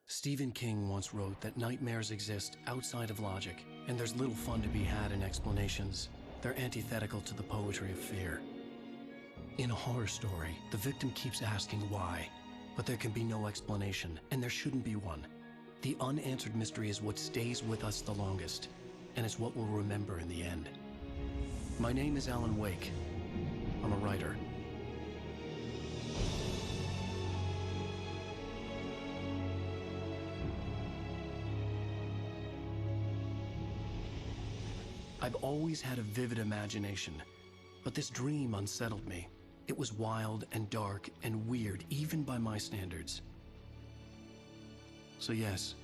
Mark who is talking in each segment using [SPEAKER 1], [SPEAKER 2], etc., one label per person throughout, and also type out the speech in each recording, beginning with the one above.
[SPEAKER 1] Stephen King once wrote that nightmares exist outside of logic, and there's little fun to be had in explanations. They're antithetical to the poetry of fear. In a horror story, the victim keeps asking why, but there can be no explanation, and there shouldn't be one. The unanswered mystery is what stays with us the longest, and it's what we'll remember in the end. My name is Alan Wake. I'm a writer. I've always had a vivid imagination, but this dream unsettled me. It was wild and dark and weird, even by my standards. So yes,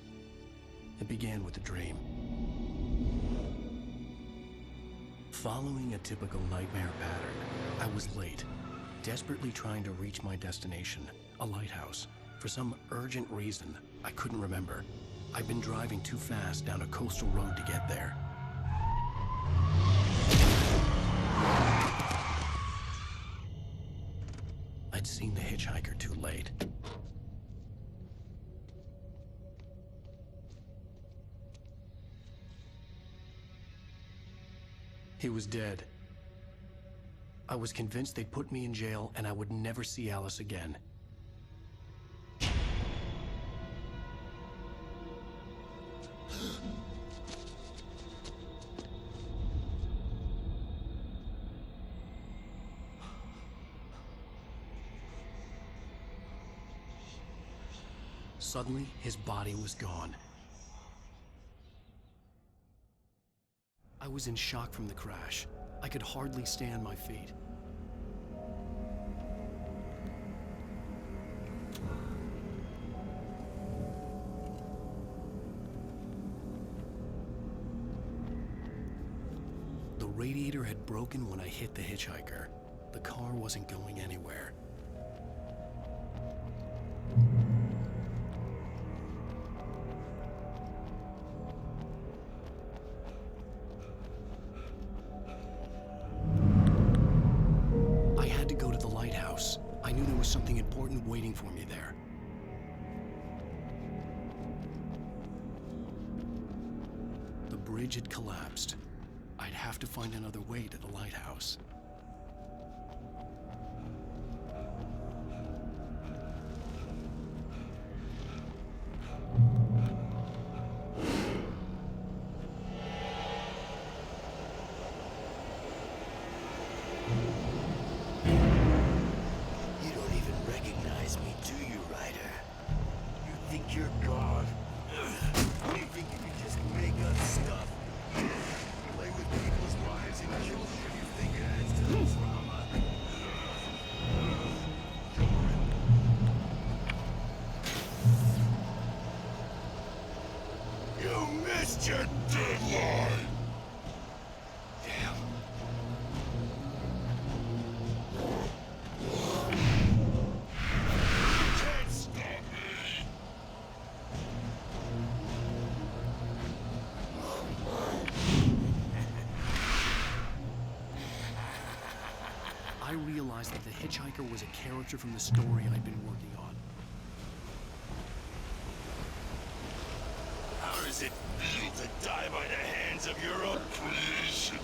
[SPEAKER 1] it began with a dream. Following a typical nightmare pattern, I was late, desperately trying to reach my destination, a lighthouse. For some urgent reason, I couldn't remember. I'd been driving too fast down a coastal road to get there. I'd seen the hitchhiker too late. He was dead. I was convinced they'd put me in jail and I would never see Alice again. Suddenly, his body was gone. I was in shock from the crash. I could hardly stay on my feet. The radiator had broken when I hit the hitchhiker. The car wasn't going anywhere. I knew there was something important waiting for me there. The bridge had collapsed. I'd have to find another way to the lighthouse.
[SPEAKER 2] You're God. You think you can just make up stuff? Play with people's lives and kill them when you think it adds to the drama. You missed your deadline! Damn.
[SPEAKER 1] I realized that the hitchhiker was a character from the story I'd been working on.
[SPEAKER 2] How does it feel to die by the hands of your own creation?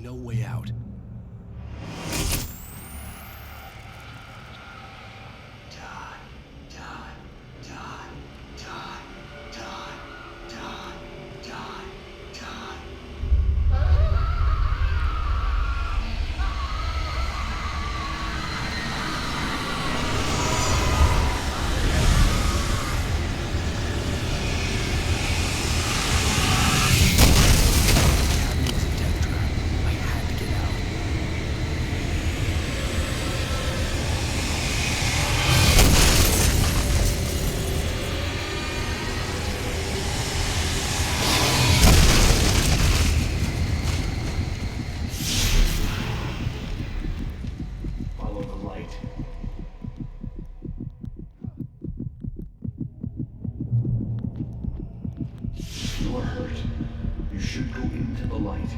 [SPEAKER 1] no way out.
[SPEAKER 3] You are hurt. You should go into the light.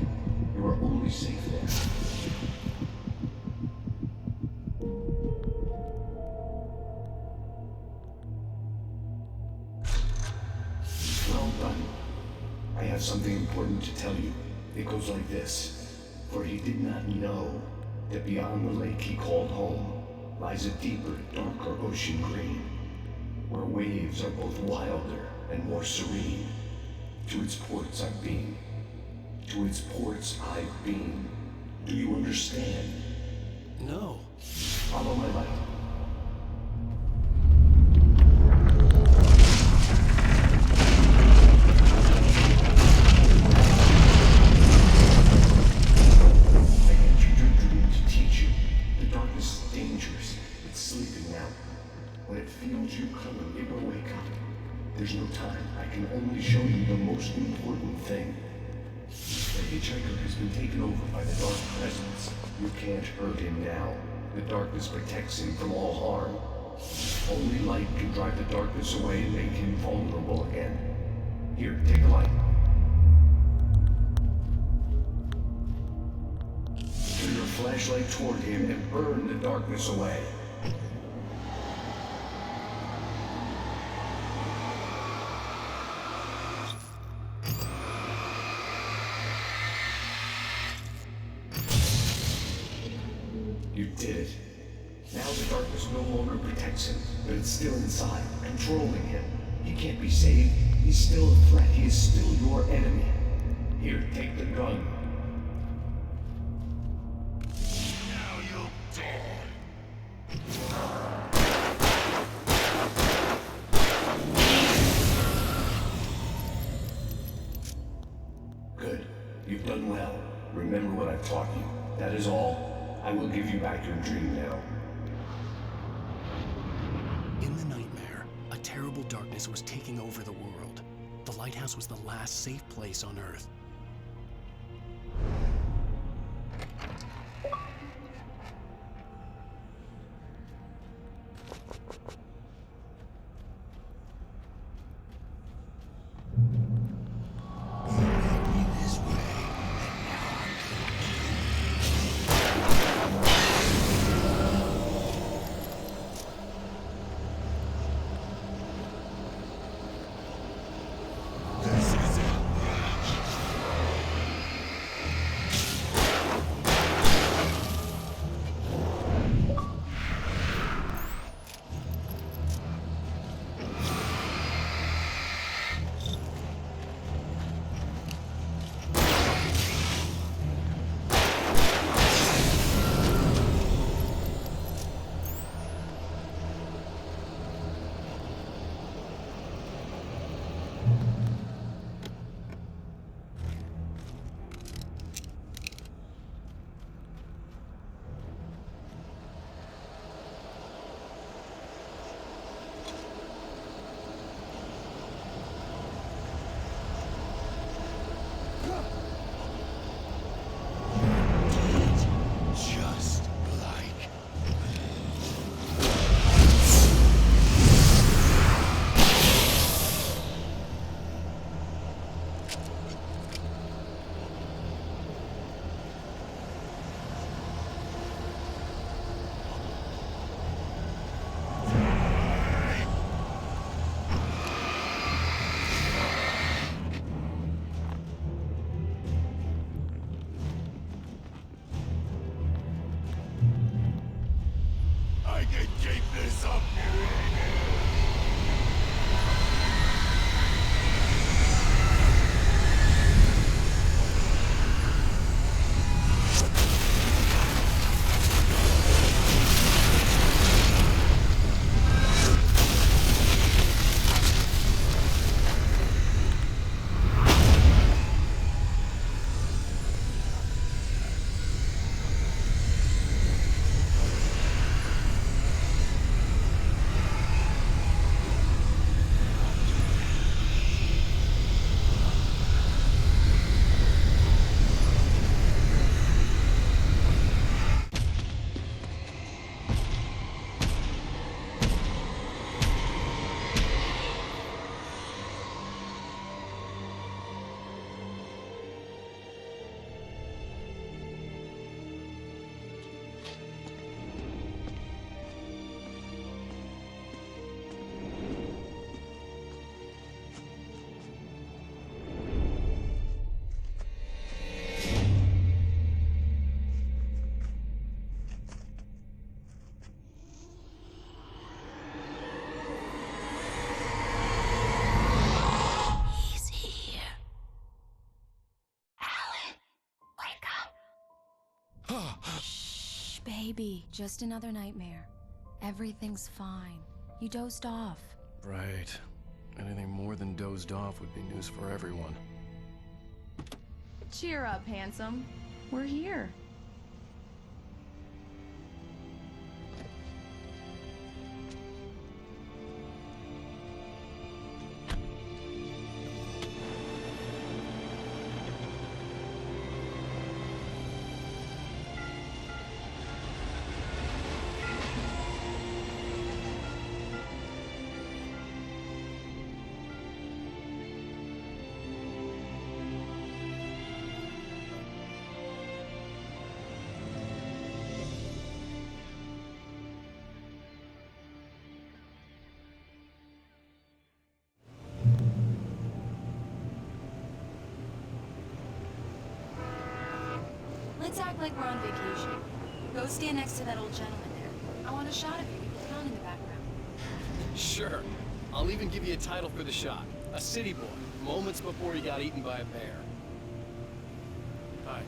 [SPEAKER 3] You are only safe there. Well done. I have something important to tell you. It goes like this. For he did not know that beyond the lake he called home lies a deeper, darker ocean green, where waves are both wilder and more serene. To its ports I've been. To its ports I've been. Do you understand?
[SPEAKER 1] No.
[SPEAKER 3] Follow my light. I entered your dream to teach you. The darkness is dangerous. It's sleeping now. When it feels you coming, it will wake up. There's no time. I can only show you the most important thing. The hitchhiker has been taken over by the dark presence. You can't hurt him now. The darkness protects him from all harm. Only light can drive the darkness away and make him vulnerable again. Here, take the light. Turn your flashlight toward him and burn the darkness away. You did it. Now the darkness no longer protects him, but it's still inside, controlling him. He can't be saved. He's still a threat. He is still your enemy. Here, take the gun.
[SPEAKER 2] Now you'll die.
[SPEAKER 3] Good. You've done well. Remember what I've taught you. That is all. I will give you back your dream now.
[SPEAKER 1] In the nightmare, a terrible darkness was taking over the world. The lighthouse was the last safe place on Earth.
[SPEAKER 2] This is it.
[SPEAKER 4] Shh, baby. Just another nightmare. Everything's fine. You dozed off.
[SPEAKER 1] Right. Anything more than dozed off would be news for everyone.
[SPEAKER 5] Cheer up, handsome. We're here.
[SPEAKER 4] Let's act like we're on vacation. Go stand next to that old gentleman there. I want a shot of you with the town in the background.
[SPEAKER 1] Sure. I'll even give you a title for the shot. A city boy, moments before he got eaten by a bear. Hi.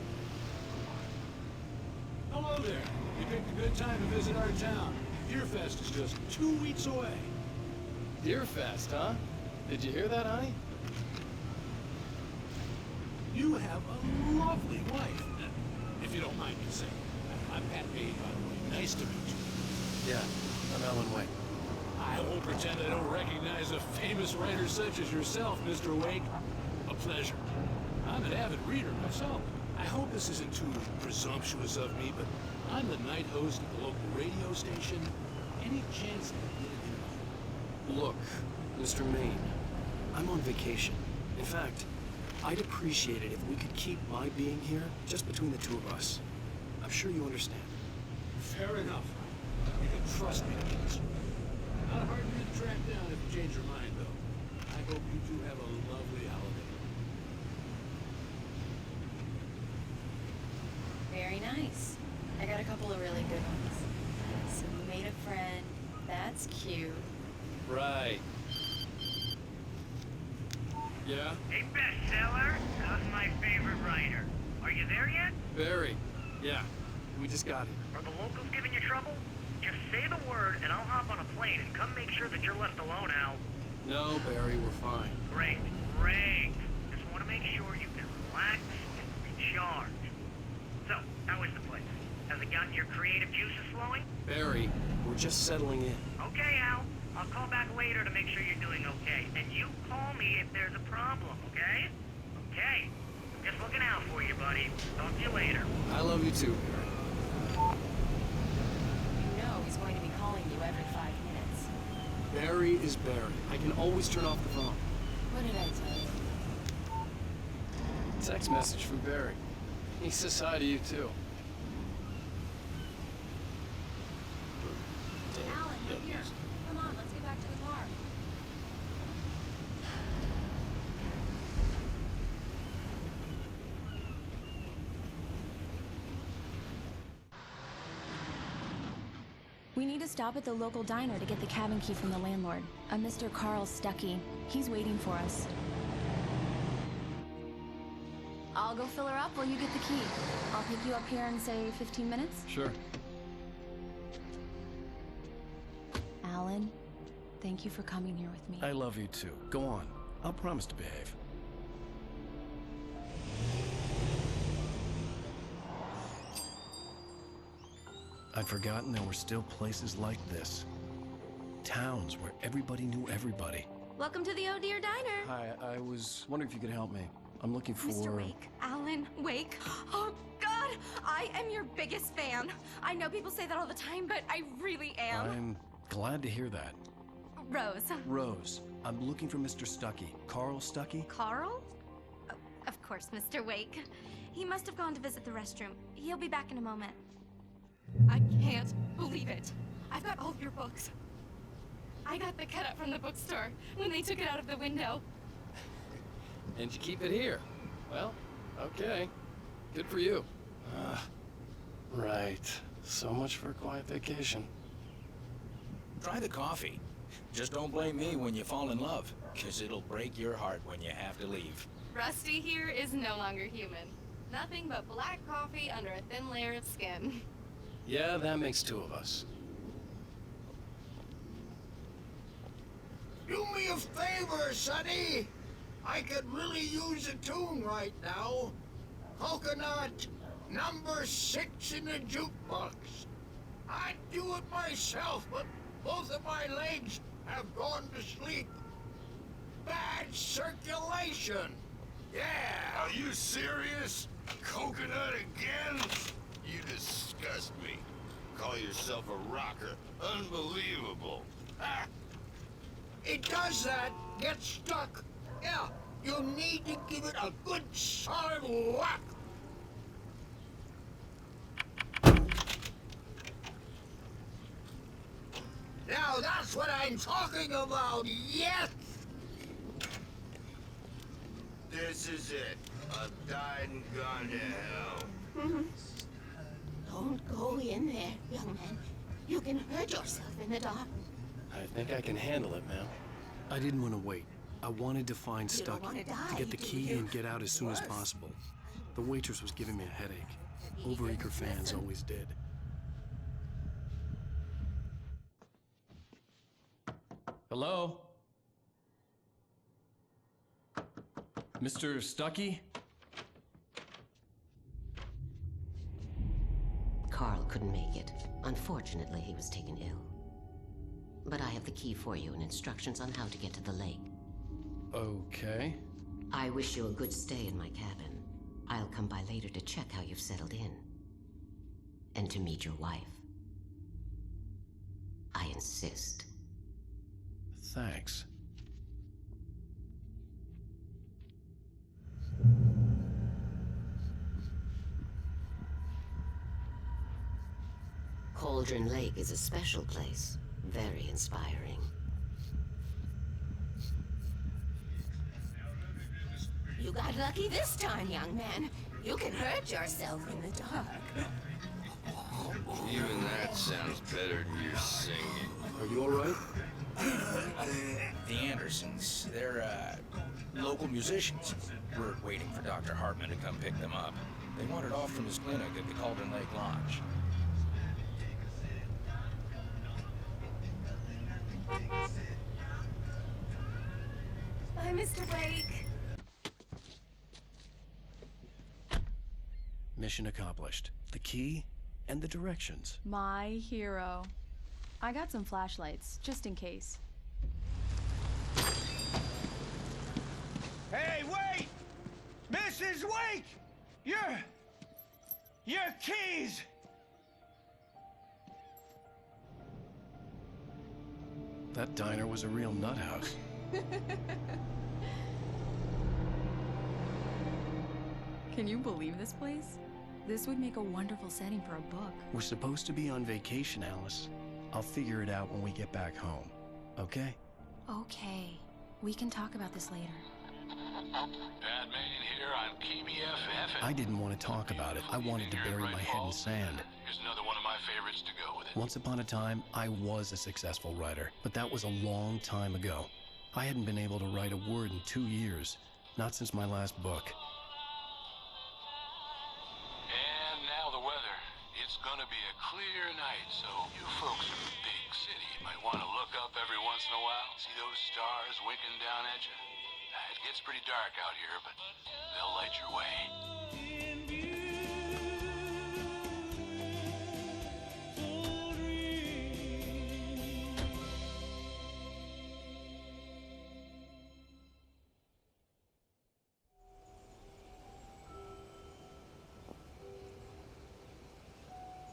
[SPEAKER 6] Hello there. You picked a good time to visit our town. Deerfest is just 2 weeks away.
[SPEAKER 1] Deerfest, huh? Did you hear that, honey?
[SPEAKER 6] You have a lovely wife. If you don't mind me saying. I'm Pat Payne, by the way. Nice to meet you.
[SPEAKER 1] Yeah, I'm Alan Wake.
[SPEAKER 6] I won't pretend I don't recognize a famous writer such as yourself, Mr. Wake. A pleasure. I'm an avid reader myself. I hope this isn't too presumptuous of me, but I'm the night host at the local radio station. Any chance to get
[SPEAKER 1] Look, Mr. Maine, I'm on vacation. In fact, I'd appreciate it if we could keep my being here just between the two of us. I'm sure you understand.
[SPEAKER 6] Fair enough. You can trust me to answer. Not hard to track down if you change your mind, though. I hope you two have a lovely holiday.
[SPEAKER 4] Very nice. I got a couple of really good ones. So you made a friend. That's cute.
[SPEAKER 1] Right. Yeah?
[SPEAKER 7] Hey, bestseller, how's my favorite writer? Are you there yet?
[SPEAKER 1] Barry. Yeah. We just got here.
[SPEAKER 7] Are the locals giving you trouble? Just say the word and I'll hop on a plane and come make sure that you're left alone, Al.
[SPEAKER 1] No, Barry, we're fine.
[SPEAKER 7] Great, great. Just want to make sure you can relax and recharge. So, how is the place? Has it gotten your creative juices flowing?
[SPEAKER 1] Barry, we're just settling in.
[SPEAKER 7] Okay, Al. I'll call back later to make sure you're doing okay. And you call me if there's a problem, okay? Okay. I'm just looking out for you, buddy. Talk to you later.
[SPEAKER 1] I love you too, Barry.
[SPEAKER 4] You know he's going to be calling you every 5 minutes.
[SPEAKER 1] Barry is Barry. I can always turn off the phone.
[SPEAKER 4] What did I tell you?
[SPEAKER 1] Text message from Barry. He says hi to you too.
[SPEAKER 4] Alan, we're here. Come on, let's get back to the car. We need to stop at the local diner to get the cabin key from the landlord, a Mr. Carl Stuckey. He's waiting for us. I'll go fill her up while you get the key. I'll pick you up here in, say, 15 minutes?
[SPEAKER 1] Sure.
[SPEAKER 4] Alan, thank you for coming here with me.
[SPEAKER 1] I love you too. Go on. I'll promise to behave. I'd forgotten there were still places like this. Towns where everybody knew everybody.
[SPEAKER 8] Welcome to the Oh Dear Diner.
[SPEAKER 1] Hi, I was wondering if you could help me. I'm looking for...
[SPEAKER 8] Mr. Wake. Alan Wake. Oh, God! I am your biggest fan. I know people say that all the time, but I really am.
[SPEAKER 1] I'm glad to hear that.
[SPEAKER 8] Rose.
[SPEAKER 1] Rose, I'm looking for Mr. Stuckey. Carl Stuckey?
[SPEAKER 8] Carl? Oh, of course, Mr. Wake. He must have gone to visit the restroom. He'll be back in a moment. I can't believe it. I've got all of your books. I got the cut up from the bookstore when they took it out of the window.
[SPEAKER 1] And you keep it here. Well, okay. Good for you. Right. So much for a quiet vacation.
[SPEAKER 9] Try the coffee. Just don't blame me when you fall in love, 'cause it'll break your heart when you have to leave.
[SPEAKER 5] Rusty here is no longer human. Nothing but black coffee under a thin layer of skin.
[SPEAKER 1] Yeah, that makes two of us.
[SPEAKER 2] Do me a favor, Sonny. I could really use a tune right now. Coconut, number 6 in the jukebox. I'd do it myself, but both of my legs have gone to sleep. Bad circulation. Yeah.
[SPEAKER 10] Are you serious? Coconut again? You disgust me. Call yourself a rocker. Unbelievable. Ha!
[SPEAKER 2] It does that. Get stuck. Yeah, you need to give it a good solid whack. Now that's what I'm talking about, yes!
[SPEAKER 10] This is it. I've died and gone to hell.
[SPEAKER 11] Don't go in there, young man. You can hurt yourself in the dark.
[SPEAKER 1] I think I can handle it, ma'am. I didn't want to wait. I wanted to find
[SPEAKER 11] You don't
[SPEAKER 1] Stuckey,
[SPEAKER 11] wanna die,
[SPEAKER 1] to get the
[SPEAKER 11] do
[SPEAKER 1] key
[SPEAKER 11] you?
[SPEAKER 1] and get out as soon as
[SPEAKER 11] Worse.
[SPEAKER 1] possible. The waitress was giving me a headache. Overeager fans always did. Hello? Mr. Stuckey?
[SPEAKER 11] Carl couldn't make it. Unfortunately, he was taken ill. But I have the key for you and instructions on how to get to the lake.
[SPEAKER 1] Okay.
[SPEAKER 11] I wish you a good stay in my cabin. I'll come by later to check how you've settled in. And to meet your wife. I insist.
[SPEAKER 1] Thanks.
[SPEAKER 11] Cauldron Lake is a special place. Very inspiring. You got lucky this time, young man. You can hurt yourself in the dark.
[SPEAKER 10] Even that sounds better than your singing.
[SPEAKER 1] Are you alright?
[SPEAKER 9] The Andersons, they're, local musicians. We're waiting for Dr. Hartman to come pick them up. They wandered off from his clinic at the Cauldron Lake Lodge.
[SPEAKER 8] Bye, Mr. Wake.
[SPEAKER 1] Mission accomplished. The key and the directions.
[SPEAKER 5] My hero. I got some flashlights, just in case.
[SPEAKER 12] Hey, wait! Mrs. Wake! Your keys!
[SPEAKER 1] That diner was a real nut house.
[SPEAKER 5] Can you believe this place?
[SPEAKER 4] This would make a wonderful setting for a book.
[SPEAKER 1] We're supposed to be on vacation, Alice. I'll figure it out when we get back home. Okay?
[SPEAKER 4] Okay. We can talk about this later.
[SPEAKER 6] Bad man here on KBFF.
[SPEAKER 1] I didn't want to talk about it. I wanted to bury my head in sand.
[SPEAKER 6] Here's another one of my favorites to go with it.
[SPEAKER 1] Once upon a time, I was a successful writer, but that was a long time ago. I hadn't been able to write a word in 2 years, not since my last book.
[SPEAKER 6] And now the weather. It's gonna be a clear night, so you folks in the big city might want to look up every once in a while. See those stars winking down at you? It gets pretty dark out here, but they'll light your way.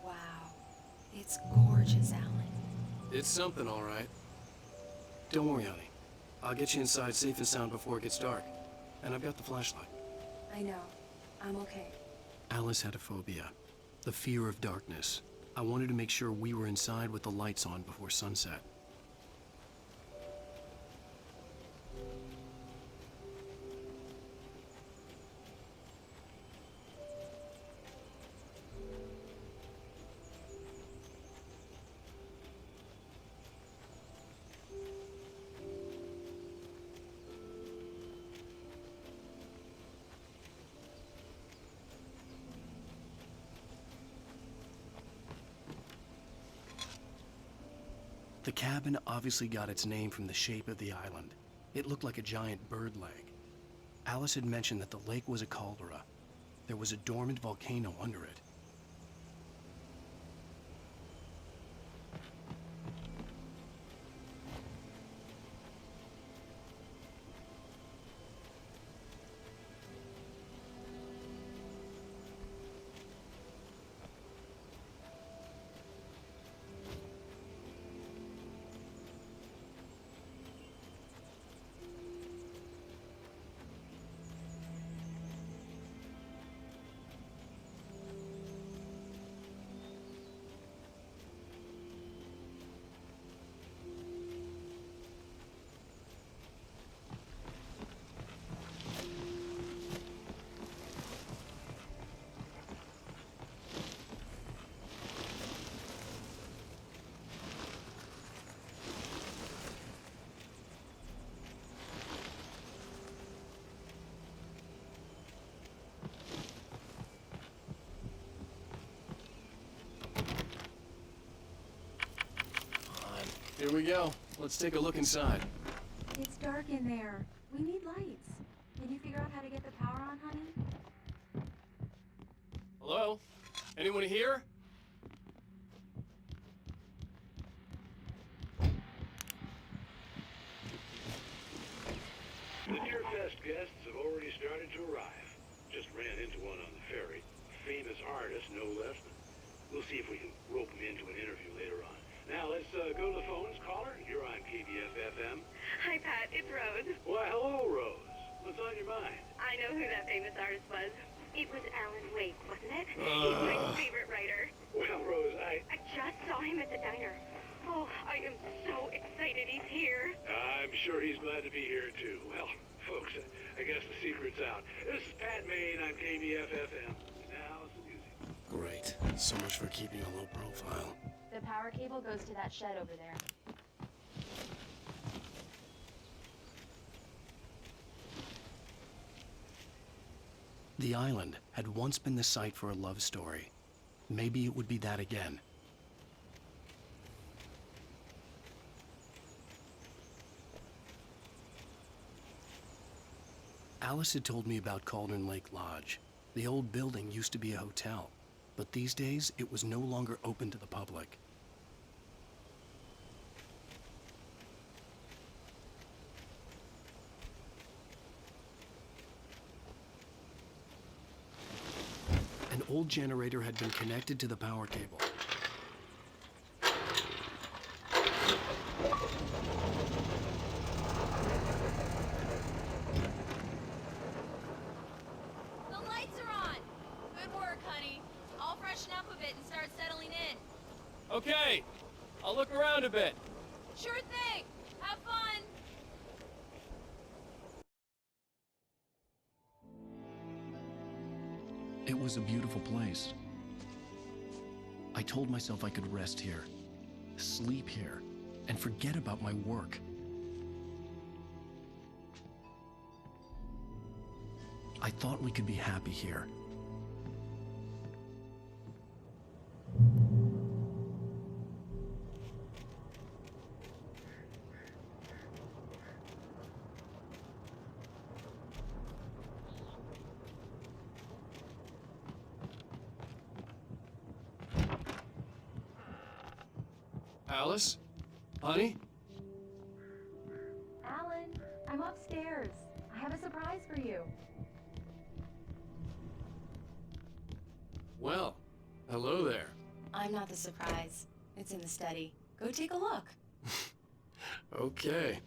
[SPEAKER 4] Wow. It's gorgeous, Alan.
[SPEAKER 1] It's something, all right. Don't worry, honey. I'll get you inside safe and sound before it gets dark. And I've got the flashlight.
[SPEAKER 4] I know. I'm okay.
[SPEAKER 1] Alice had a phobia. The fear of darkness. I wanted to make sure we were inside with the lights on before sunset. The cabin obviously got its name from the shape of the island. It looked like a giant bird leg. Alice had mentioned that the lake was a caldera. There was a dormant volcano under it. Here we go. Let's take a look inside.
[SPEAKER 4] It's dark in there. We need lights. Can you figure out how to get the power on, honey?
[SPEAKER 1] Hello? Anyone here?
[SPEAKER 13] The Deerfest guests have already started to arrive. Just ran into one on the ferry. Famous artist, no less. We'll see if we can rope him into an interview later on. Now let's go to the phones. Caller, you're on KBF-FM.
[SPEAKER 5] Hi, Pat. It's Rose.
[SPEAKER 13] Why, hello, Rose. What's on your mind?
[SPEAKER 5] I know who that famous artist was. It was Alan Wake, wasn't it? He's my favorite writer.
[SPEAKER 13] Well, Rose, I
[SPEAKER 5] just saw him at the diner. Oh, I am so excited he's here.
[SPEAKER 13] I'm sure he's glad to be here, too. Well, folks, I guess the secret's out. This is Pat Maine on KBF-FM. Now, it's the music.
[SPEAKER 1] Great. So much for keeping a low profile.
[SPEAKER 14] The power cable goes to that shed over there.
[SPEAKER 1] The island had once been the site for a love story. Maybe it would be that again. Alice had told me about Cauldron Lake Lodge. The old building used to be a hotel, but these days it was no longer open to the public. An old generator had been connected to the power cable.
[SPEAKER 14] The lights are on! Good work, honey. I'll freshen up a bit and start settling in.
[SPEAKER 1] Okay, I'll look around a bit.
[SPEAKER 14] Sure thing! Have fun!
[SPEAKER 1] It was a beautiful place. I told myself I could rest here, sleep here, and forget about my work. I thought we could be happy here. Alice? Honey?
[SPEAKER 4] Alan, I'm upstairs. I have a surprise for you.
[SPEAKER 1] Well, hello there.
[SPEAKER 4] I'm not the surprise. It's in the study. Go take a look.
[SPEAKER 1] Okay.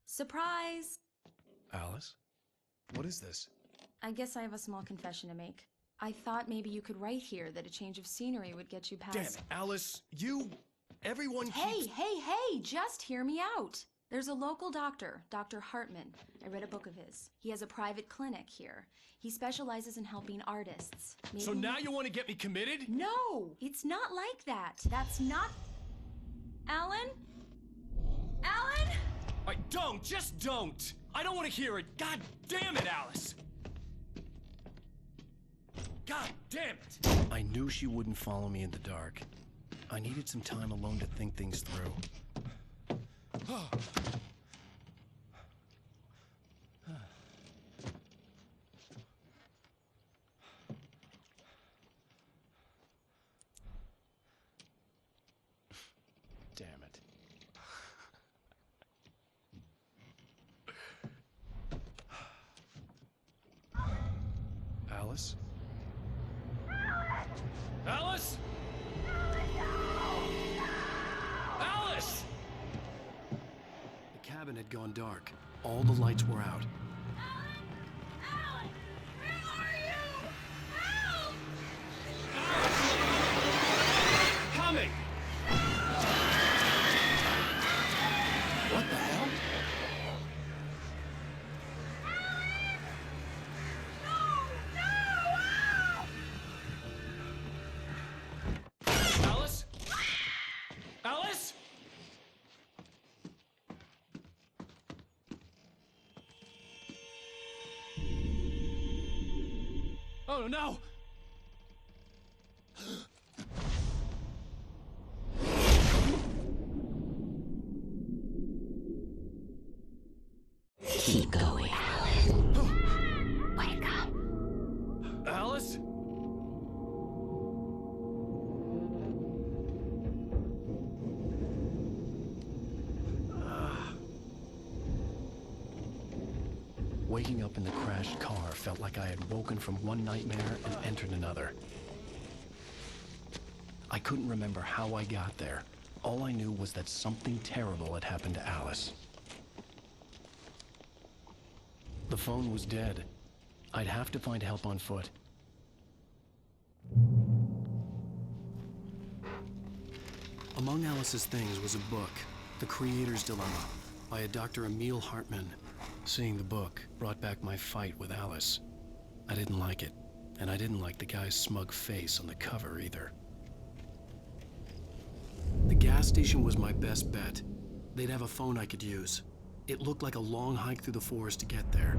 [SPEAKER 4] Surprise!
[SPEAKER 1] Alice? What is this?
[SPEAKER 4] I guess I have a small confession to make. I thought maybe you could write here that a change of scenery would get you past...
[SPEAKER 1] Damn it, Alice, everyone
[SPEAKER 4] Hey,
[SPEAKER 1] keeps...
[SPEAKER 4] hey, just hear me out. There's a local doctor, Dr. Hartman. I read a book of his. He has a private clinic here. He specializes in helping artists. Maybe...
[SPEAKER 1] So now you want to get me committed?
[SPEAKER 4] No, it's not like that. That's not... Alan? Alan?
[SPEAKER 1] Just don't! I don't want to hear it! God damn it, Alice! God damn it! I knew she wouldn't follow me in the dark. I needed some time alone to think things through. Damn it. Alice? Alice? Alice! The cabin had gone dark. All the lights were out.
[SPEAKER 14] Alan! Where are you? Help!
[SPEAKER 1] Coming! What the hell? Alice? Alice? Oh no!
[SPEAKER 11] Keep going, Alan. Wake up.
[SPEAKER 1] Alice? Waking up in the crashed car felt like I had woken from one nightmare and entered another. I couldn't remember how I got there. All I knew was that something terrible had happened to Alice. The phone was dead. I'd have to find help on foot. Among Alice's things was a book, The Creator's Dilemma, by a Dr. Emil Hartman. Seeing the book brought back my fight with Alice. I didn't like it, and I didn't like the guy's smug face on the cover either. The gas station was my best bet. They'd have a phone I could use. It looked like a long hike through the forest to get there.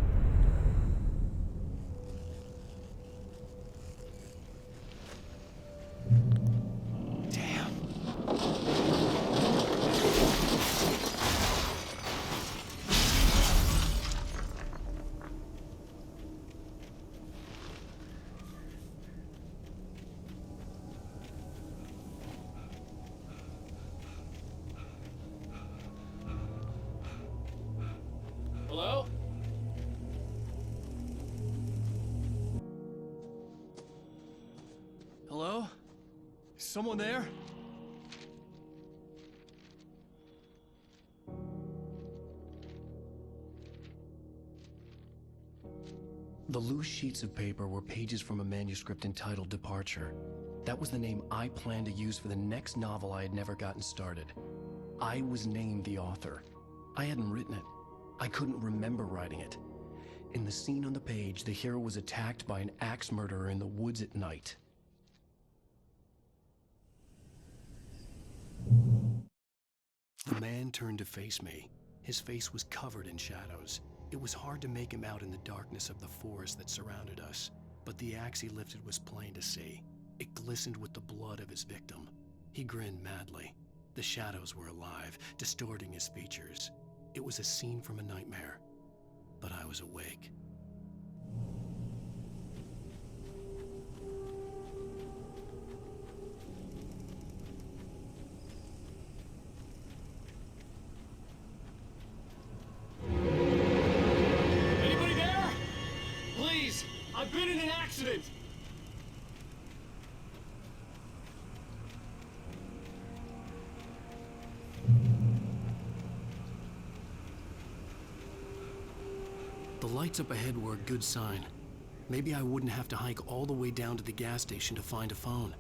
[SPEAKER 1] Damn. Hello? Hello? Is someone there? The loose sheets of paper were pages from a manuscript entitled Departure. That was the name I planned to use for the next novel I had never gotten started. I was named the author. I hadn't written it. I couldn't remember writing it. In the scene on the page, the hero was attacked by an axe murderer in the woods at night. The man turned to face me. His face was covered in shadows. It was hard to make him out in the darkness of the forest that surrounded us, but the axe he lifted was plain to see. It glistened with the blood of his victim. He grinned madly. The shadows were alive, distorting his features. It was a scene from a nightmare, but I was awake.
[SPEAKER 12] Anybody there? Please, I've been in an accident.
[SPEAKER 1] The lights up ahead were a good sign. Maybe I wouldn't have to hike all the way down to the gas station to find a phone.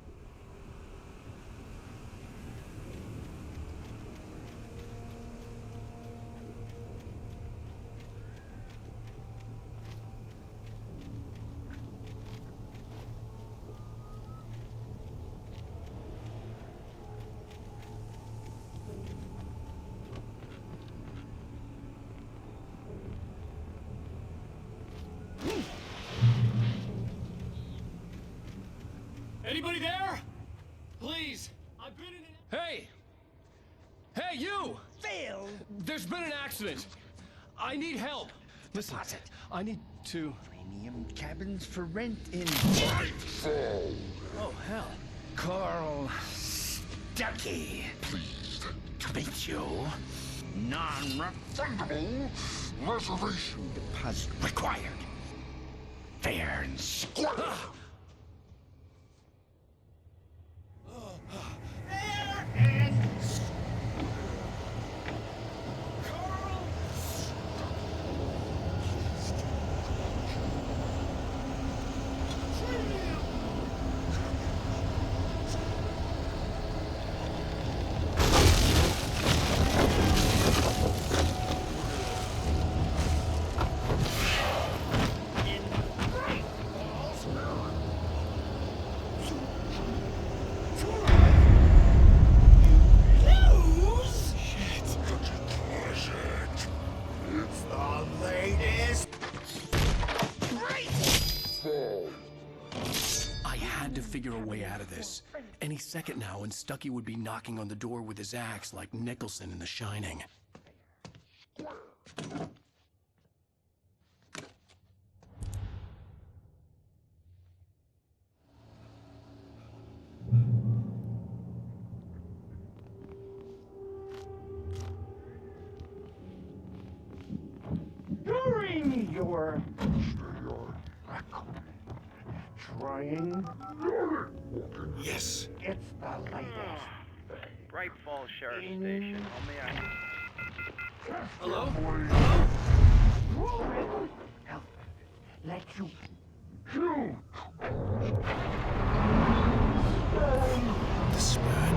[SPEAKER 12] Anybody there? Please, I've been in an... Hey! Hey, you!
[SPEAKER 15] Phil!
[SPEAKER 12] There's been an accident. I need help. Listen, I need to...
[SPEAKER 15] Premium cabins for rent in...
[SPEAKER 12] Nightfall! Oh, hell.
[SPEAKER 15] Carl Stuckey.
[SPEAKER 10] Pleased
[SPEAKER 15] to meet you. Non-refundable
[SPEAKER 10] reservation
[SPEAKER 15] deposit required. Fair and square.
[SPEAKER 1] I had to figure a way out of this. Any second now, and Stuckey would be knocking on the door with his axe like Nicholson in The Shining.
[SPEAKER 15] During your trying.
[SPEAKER 1] Yes.
[SPEAKER 15] It's the latest.
[SPEAKER 16] Bright Falls Sheriff Station.
[SPEAKER 12] Hello?
[SPEAKER 15] Help. Let you shoot.
[SPEAKER 1] This is bad.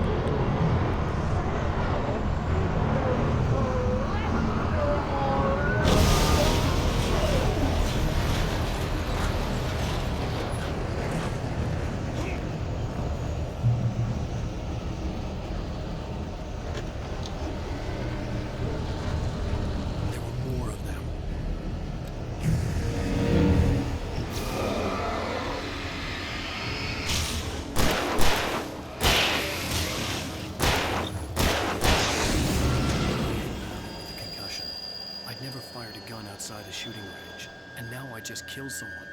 [SPEAKER 1] Outside a shooting range, and now I just killed someone,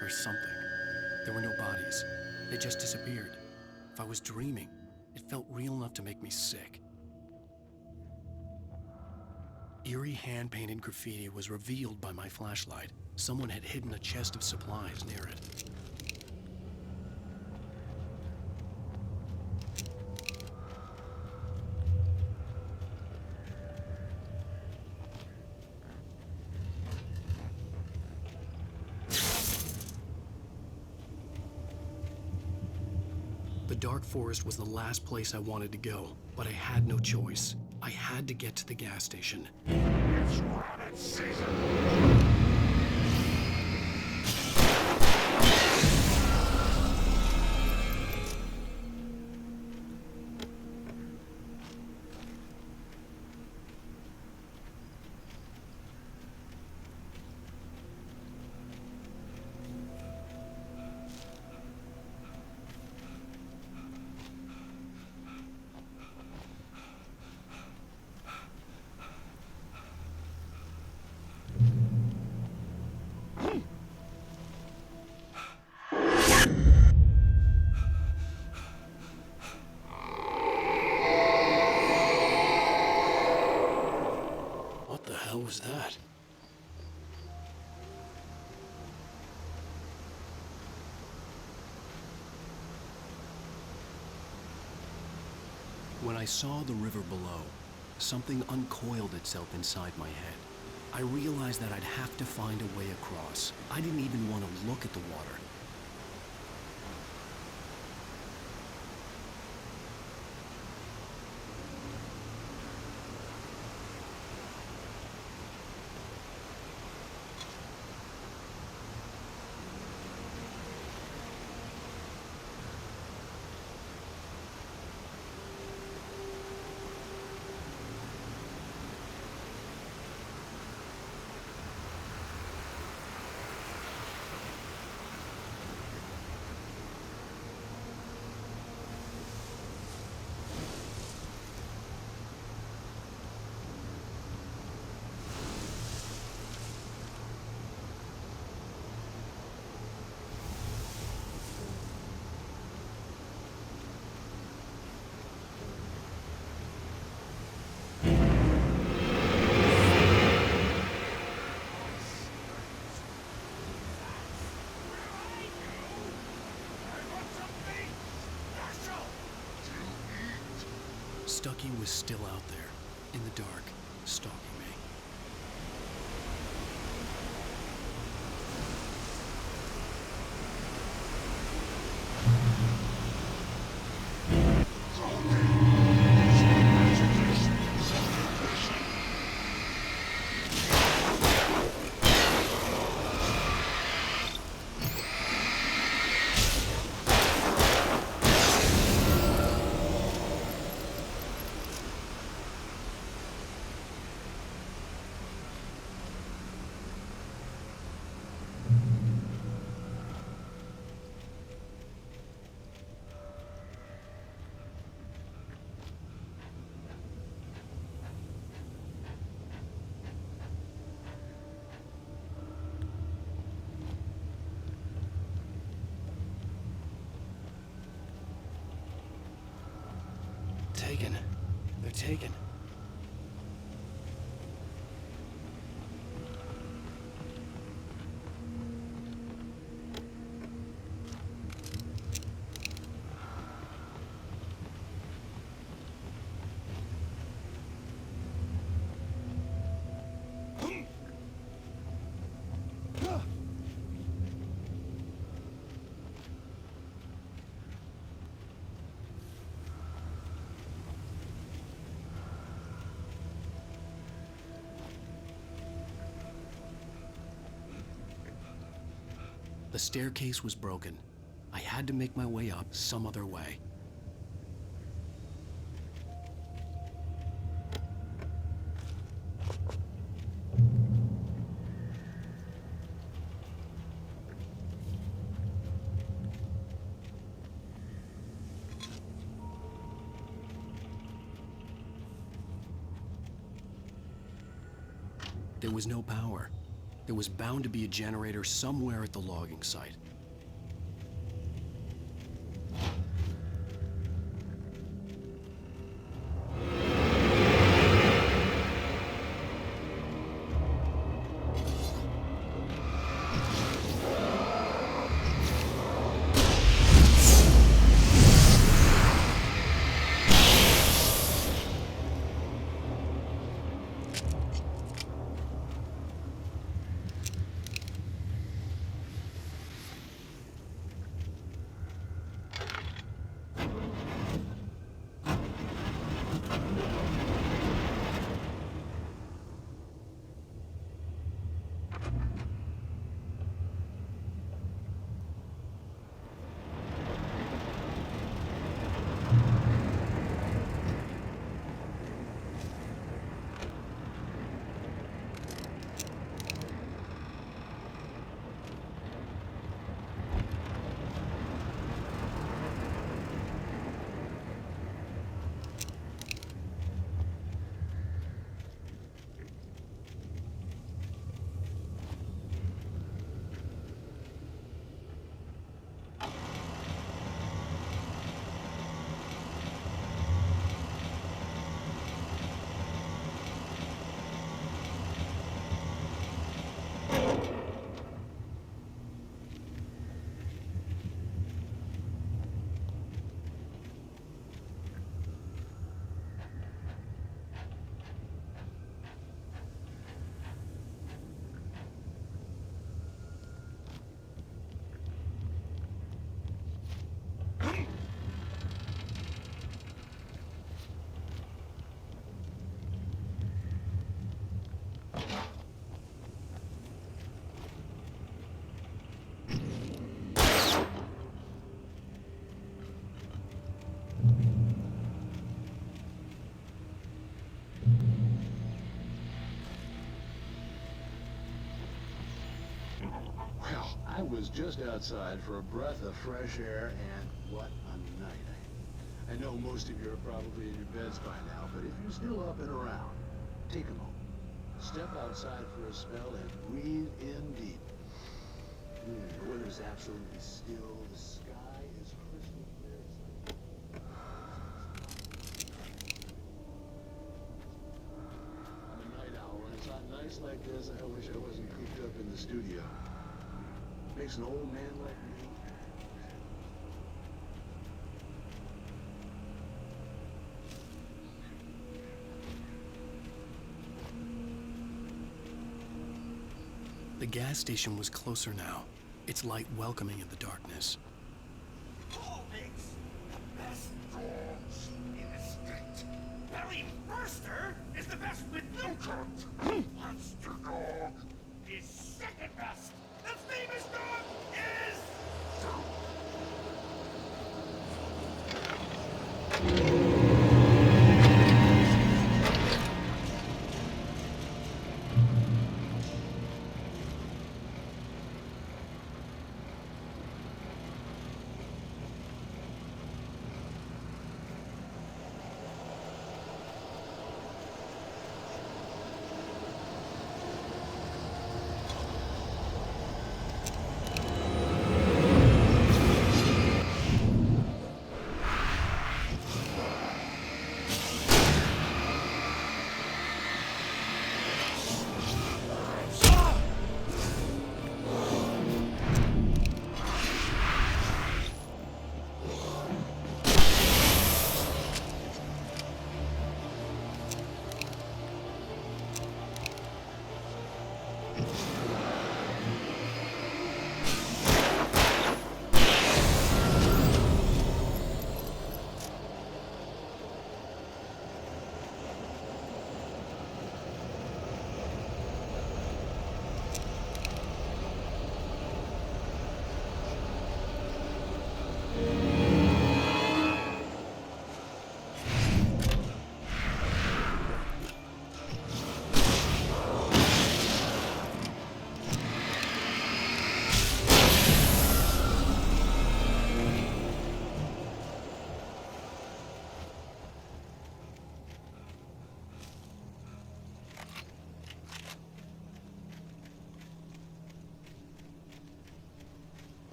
[SPEAKER 1] or something. There were no bodies. They just disappeared. If I was dreaming, it felt real enough to make me sick. Eerie hand-painted graffiti was revealed by my flashlight. Someone had hidden a chest of supplies near it. The dark forest was the last place I wanted to go, but I had no choice. I had to get to the gas station.
[SPEAKER 10] It's rabbit season.
[SPEAKER 1] was that? When I saw the river below, something uncoiled itself inside my head. I realized that I'd have to find a way across. I didn't even want to look at the water. Stucky was still out there, in the dark, stalking me. Taken. They're taken. The staircase was broken. I had to make my way up some other way. There was no power. There was bound to be a generator somewhere at the logging site.
[SPEAKER 6] was just outside for a breath of fresh air, and what a night. I know most of you are probably in your beds by now, but if you're still up and around, take a moment. Step outside for a spell and breathe in deep. The weather's absolutely still. The sky is crystal clear. I'm a night owl, and it's on nights like this, I wish I wasn't cooped up in the studio. Makes an old man like me.
[SPEAKER 1] The gas station was closer now, its light welcoming in the darkness.
[SPEAKER 2] Paul makes the best dogs in the street. Barry Burster is the best with no coat. Monster Dog is second best. The famous dog is...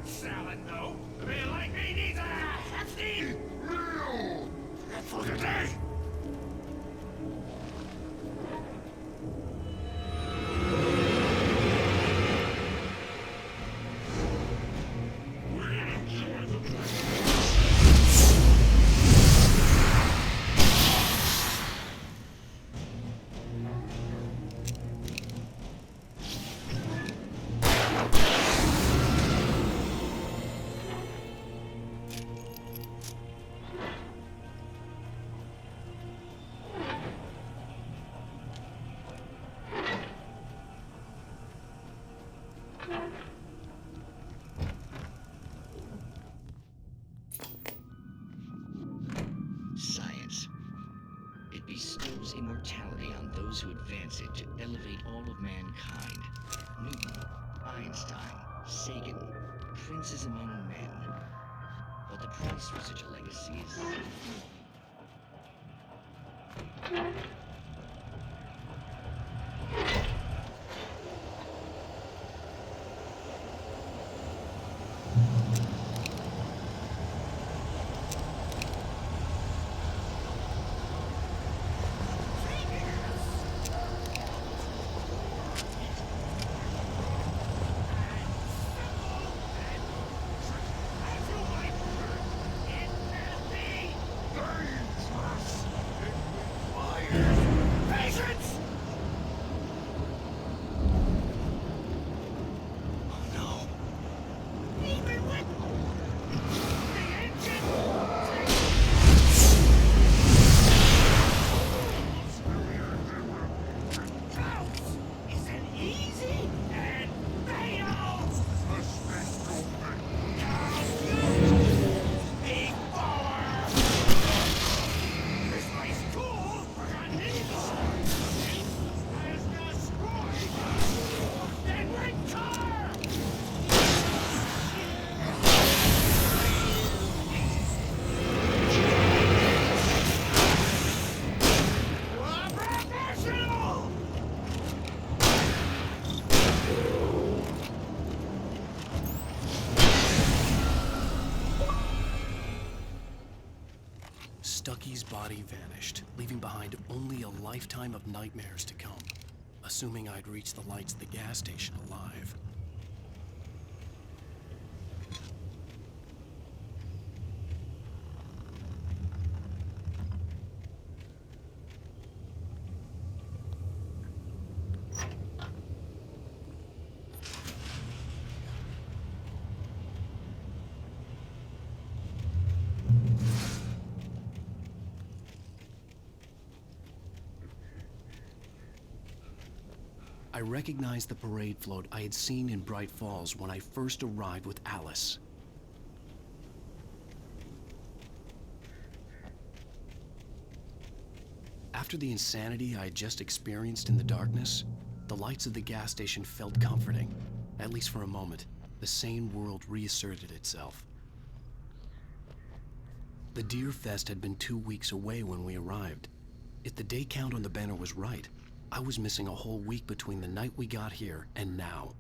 [SPEAKER 2] Salad, though. A man like me needs a hefty meal. That's for today.
[SPEAKER 17] Science. It bestows immortality on those who advance it to elevate all of mankind. Newton, Einstein, Sagan, princes among men. But the price for such a legacy is...
[SPEAKER 1] body vanished, leaving behind only a lifetime of nightmares to come, assuming I'd reach the lights of the gas station alive. I recognized the parade float I had seen in Bright Falls when I first arrived with Alice. After the insanity I had just experienced in the darkness, the lights of the gas station felt comforting, at least for a moment. The sane world reasserted itself. The Deer Fest had been 2 weeks away when we arrived. If the day count on the banner was right, I was missing a whole week between the night we got here and now.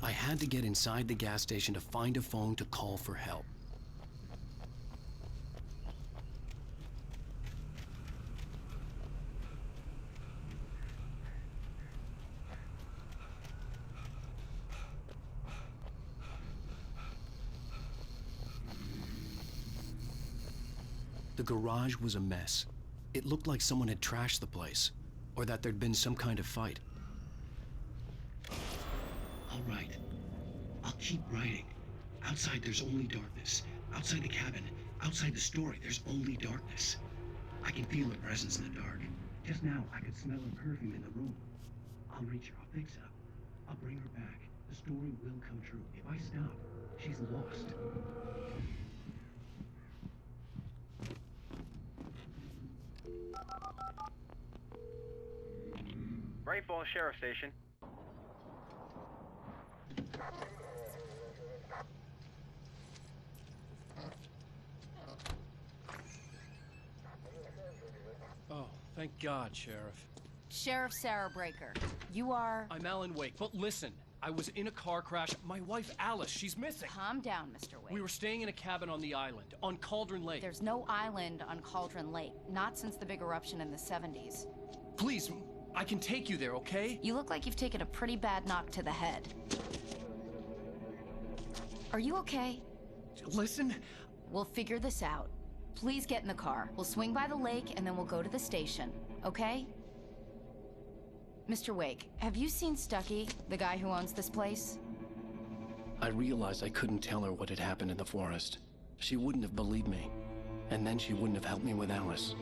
[SPEAKER 1] I had to get inside the gas station to find a phone to call for help. The garage was a mess. It looked like someone had trashed the place, or that there'd been some kind of fight.
[SPEAKER 3] All right. I'll keep writing. Outside, there's only darkness. Outside the cabin, outside the story, there's only darkness. I can feel her presence in the dark. Just now, I could smell her perfume in the room. I'll reach her. I'll fix her. I'll bring her back. The story will come true. If I stop, she's lost.
[SPEAKER 16] Bright Falls Sheriff Station.
[SPEAKER 12] Oh, thank God, Sheriff.
[SPEAKER 14] Sheriff Sarah Breaker. You are...
[SPEAKER 12] I'm Alan Wake, but listen. I was in a car crash. My wife, Alice, she's missing.
[SPEAKER 14] Calm down, Mr. Wake.
[SPEAKER 12] We were staying in a cabin on the island, on Cauldron Lake.
[SPEAKER 14] There's no island on Cauldron Lake. Not since the big eruption in the 70s.
[SPEAKER 12] Please, I can take you there, okay?
[SPEAKER 14] You look like you've taken a pretty bad knock to the head. Are you okay?
[SPEAKER 12] Listen.
[SPEAKER 14] We'll figure this out. Please get in the car. We'll swing by the lake and then we'll go to the station, okay? Mr. Wake, have you seen Stucky, the guy who owns this place?
[SPEAKER 1] I realized I couldn't tell her what had happened in the forest. She wouldn't have believed me. And then she wouldn't have helped me with Alice.